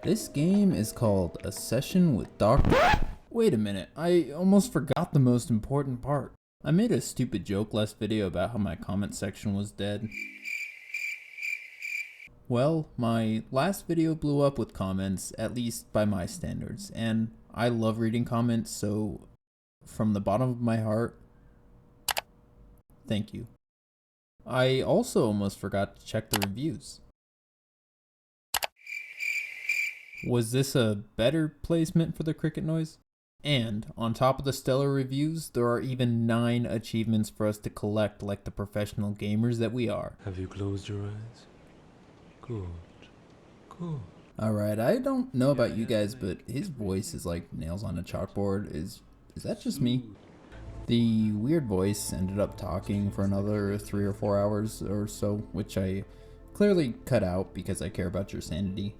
This game is called A Session with Dr. Wait a minute, I almost forgot the most important part. I made a stupid joke last video about how my comment section was dead. Well, my last video blew up with comments, at least by my standards, and I love reading comments, so from the bottom of my heart, thank you. I also almost forgot to check the reviews. Was this a better placement for the cricket noise? And, on top of the stellar reviews, there are even 9 achievements for us to collect like the professional gamers that we are. Have you closed your eyes? Good. Good. Alright, I don't know about you guys, but his voice is like nails on a chalkboard. Is that just me? The weird voice ended up talking for another 3 or 4 hours or so, which I clearly cut out because I care about your sanity.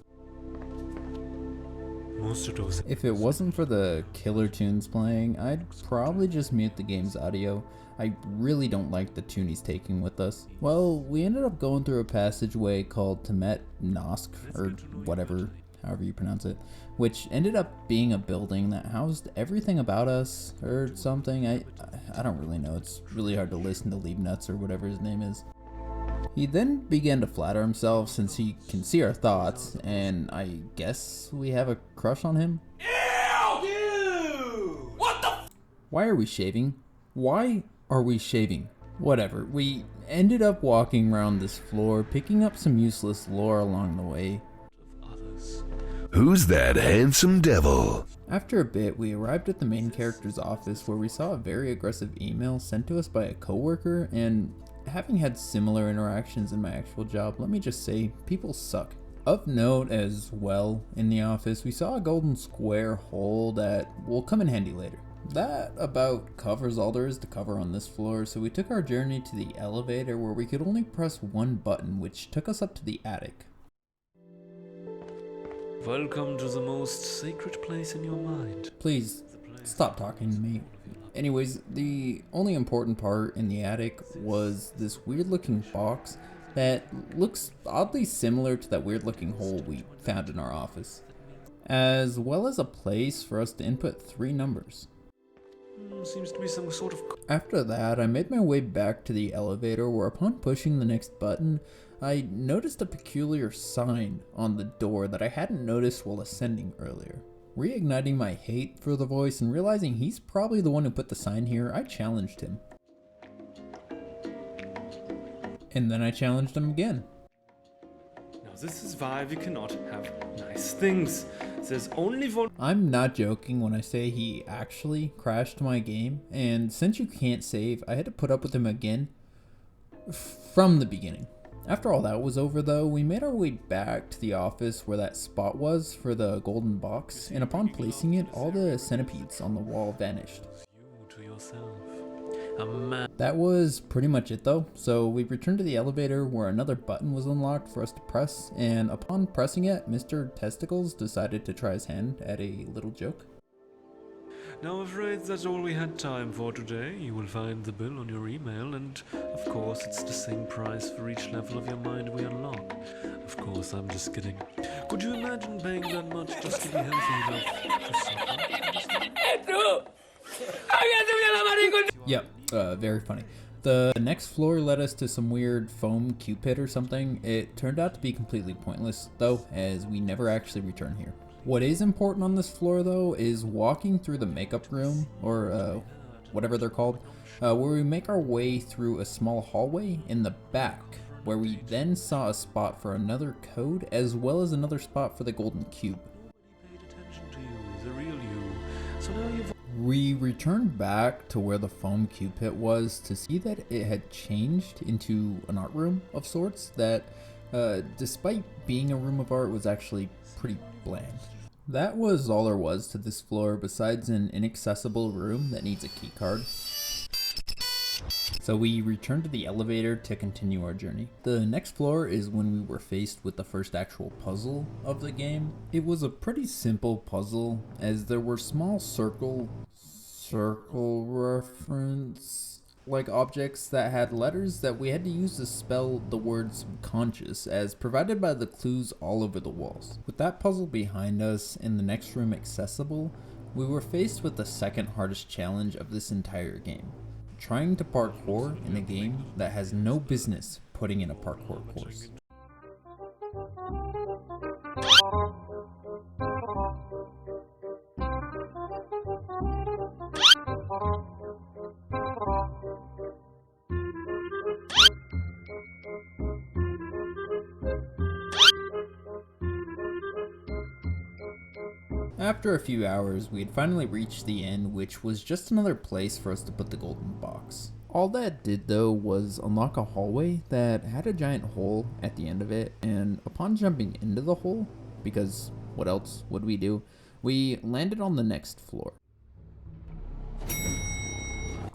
If it wasn't for the killer tunes playing, I'd probably just mute the game's audio. I really don't like the tune he's taking with us. Well, we ended up going through a passageway called Temet Nosk, or whatever, however you pronounce it, which ended up being a building that housed everything about us, or something. I don't really know. It's really hard to listen to Liebnitz or whatever his name is. He then began to flatter himself since he can see our thoughts, and I guess we have a crush on him? Ew! Dude! What the Why are we shaving? Why are we shaving? Whatever, we ended up walking around this floor, picking up some useless lore along the way. Who's that handsome devil? After a bit, we arrived at the main character's office where we saw a very aggressive email sent to us by a coworker, and having had similar interactions in my actual job, let me just say, people suck. Of note as well, in the office, we saw a golden square hole that will come in handy later. That about covers all there is to cover on this floor, so we took our journey to the elevator where we could only press one button, which took us up to the attic. Welcome to the most sacred place in your mind. Please, stop talking to me. Anyways, the only important part in the attic was this weird looking box that looks oddly similar to that weird looking hole we found in our office, as well as a place for us to input 3 numbers. Seems to be some sort of... After that, I made my way back to the elevator where upon pushing the next button, I noticed a peculiar sign on the door that I hadn't noticed while ascending earlier. Reigniting my hate for the voice and realizing he's probably the one who put the sign here, I challenged him. And then I challenged him again. Now this is why we cannot have nice things. There's only one... I'm not joking when I say he actually crashed my game, and since you can't save, I had to put up with him again from the beginning. After all that was over though, we made our way back to the office where that spot was for the golden box, and upon placing it, all the centipedes on the wall vanished. You to yourself. A man. That was pretty much it though, so we returned to the elevator where another button was unlocked for us to press, and upon pressing it, Mr. Testicles decided to try his hand at a little joke. Now I'm afraid that's all we had time for today. You will find the bill on your email, and of course it's the same price for each level of your mind we unlock. Of course, I'm just kidding. Could you imagine paying that much just to be healthy enough to suffer? Yep, very funny. The next floor led us to some weird foam Cupid or something. It turned out to be completely pointless though, as we never actually returned here. What is important on this floor though is walking through the makeup room, or whatever they're called, where we make our way through a small hallway in the back, where we then saw a spot for another code as well as another spot for the golden cube. Paid attention to you, the real you. So now you've... We returned back to where the foam Cupid was to see that it had changed into an art room of sorts that, despite being a room of art, was actually pretty bland. That was all there was to this floor besides an inaccessible room that needs a keycard. So we returned to the elevator to continue our journey. The next floor is when we were faced with the first actual puzzle of the game. It was a pretty simple puzzle as there were small circle reference like objects that had letters that we had to use to spell the word subconscious, as provided by the clues all over the walls. With that puzzle behind us and the next room accessible, we were faced with the second hardest challenge of this entire game. Trying to parkour in a game that has no business putting in a parkour course. After a few hours, we had finally reached the end, which was just another place for us to put the golden box. All that did though was unlock a hallway that had a giant hole at the end of it, and upon jumping into the hole, because what else would we do, we landed on the next floor.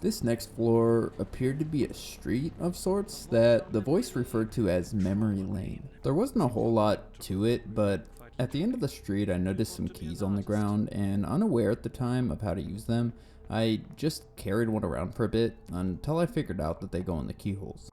This next floor appeared to be a street of sorts that the voice referred to as Memory Lane. There wasn't a whole lot to it, but at the end of the street I noticed some keys on the ground, and unaware at the time of how to use them, I just carried one around for a bit until I figured out that they go in the keyholes.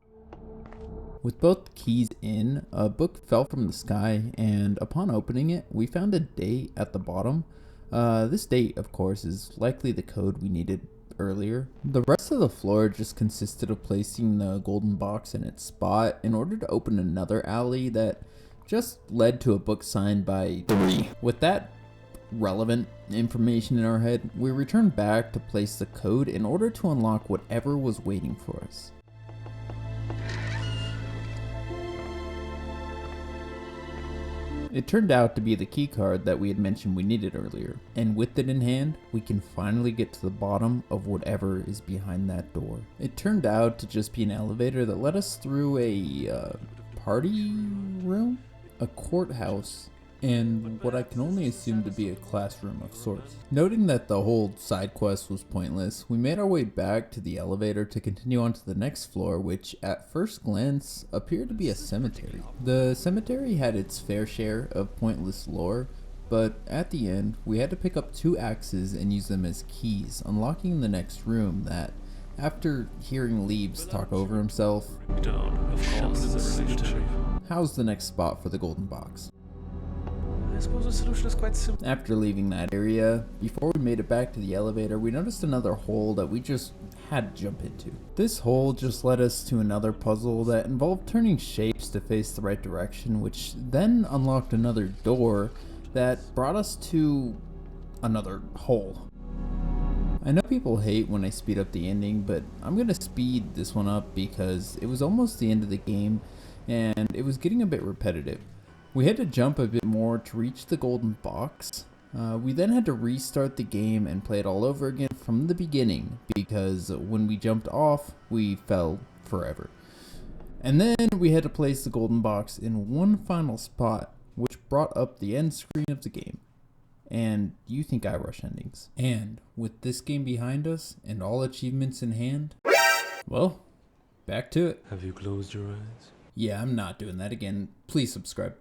With both keys in, a book fell from the sky, and upon opening it, we found a date at the bottom. This date, of course, is likely the code we needed earlier. The rest of the floor just consisted of placing the golden box in its spot in order to open another alley that just led to a book signed by 3. With that relevant information in our head, we returned back to place the code in order to unlock whatever was waiting for us. It turned out to be the key card that we had mentioned we needed earlier, and with it in hand, we can finally get to the bottom of whatever is behind that door. It turned out to just be an elevator that led us through a party room, a courthouse, and what I can only assume to be a classroom of sorts. Noting that the whole side quest was pointless, we made our way back to the elevator to continue on to the next floor, which at first glance appeared to be a cemetery. The cemetery had its fair share of pointless lore, but at the end, we had to pick up 2 axes and use them as keys, unlocking the next room that, after hearing Leaves talk over himself, housed the next spot for the golden box. I suppose the solution is quite simple. After leaving that area, before we made it back to the elevator, we noticed another hole that we just had to jump into. This hole just led us to another puzzle that involved turning shapes to face the right direction, which then unlocked another door that brought us to another hole. I know people hate when I speed up the ending, but I'm gonna speed this one up because it was almost the end of the game and it was getting a bit repetitive. We had to jump a bit more to reach the golden box. We then had to restart the game and play it all over again from the beginning because when we jumped off, we fell forever. And then we had to place the golden box in one final spot, which brought up the end screen of the game. And you think I rush endings. And with this game behind us and all achievements in hand, well, back to it. Have you closed your eyes? Yeah, I'm not doing that again. Please subscribe.